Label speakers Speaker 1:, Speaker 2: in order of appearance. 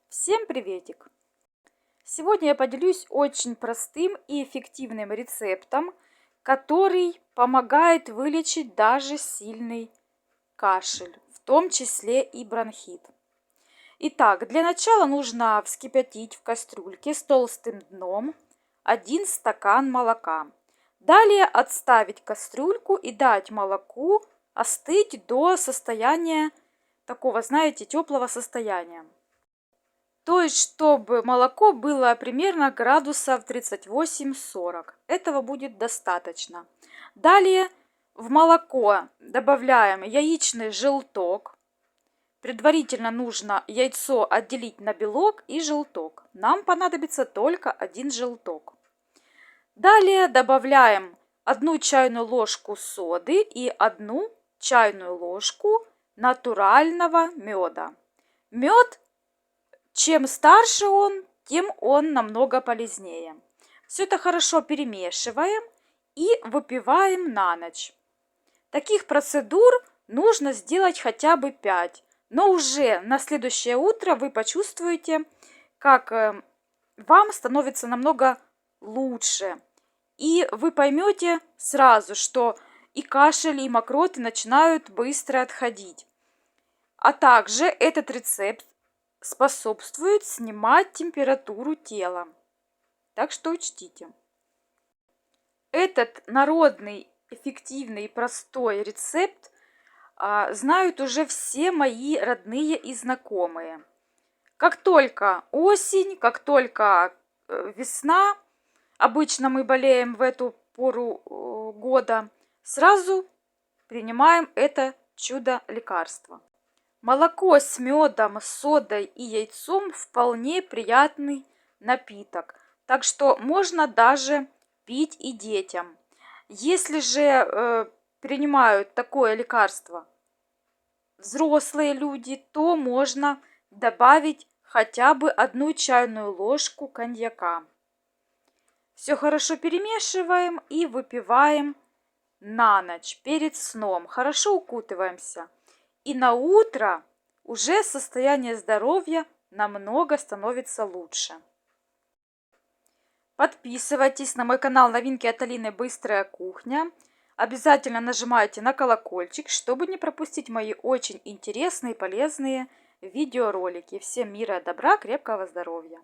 Speaker 1: Всем приветик! Сегодня я поделюсь очень простым и эффективным рецептом, который помогает вылечить даже сильный кашель, в том числе и бронхит. Итак, для начала нужно вскипятить в кастрюльке с толстым дном 1 стакан молока. Далее отставить кастрюльку и дать молоку остыть до состояния такого, знаете, теплого состояния. То есть, чтобы молоко было примерно градусов 38-40. Этого будет достаточно. Далее в молоко добавляем яичный желток. Предварительно нужно яйцо отделить на белок и желток. Нам понадобится только один желток. Далее добавляем 1 чайную ложку соды и 1 чайную ложку натурального меда. Мед, чем старше он, тем он намного полезнее. Все это хорошо перемешиваем и выпиваем на ночь. Таких процедур нужно сделать хотя бы 5. Но уже на следующее утро вы почувствуете, как вам становится намного лучше. И вы поймете сразу, что и кашель, и мокроты начинают быстро отходить. А также этот рецепт способствует снимать температуру тела. Так что учтите. Этот народный, эффективный и простой рецепт знают уже все мои родные и знакомые. Как только осень, как только весна, обычно мы болеем в эту пору года, сразу принимаем это чудо-лекарство. Молоко с медом, содой и яйцом вполне приятный напиток, так что можно даже пить и детям. Если же принимают такое лекарство взрослые люди, то можно добавить хотя бы 1 чайную ложку коньяка. Все хорошо перемешиваем и выпиваем на ночь перед сном. Хорошо укутываемся. И на утро уже состояние здоровья намного становится лучше. Подписывайтесь на мой канал Новинки от Алины Быстрая кухня. Обязательно нажимайте на колокольчик, чтобы не пропустить мои очень интересные и полезные видеоролики. Всем мира, добра, крепкого здоровья!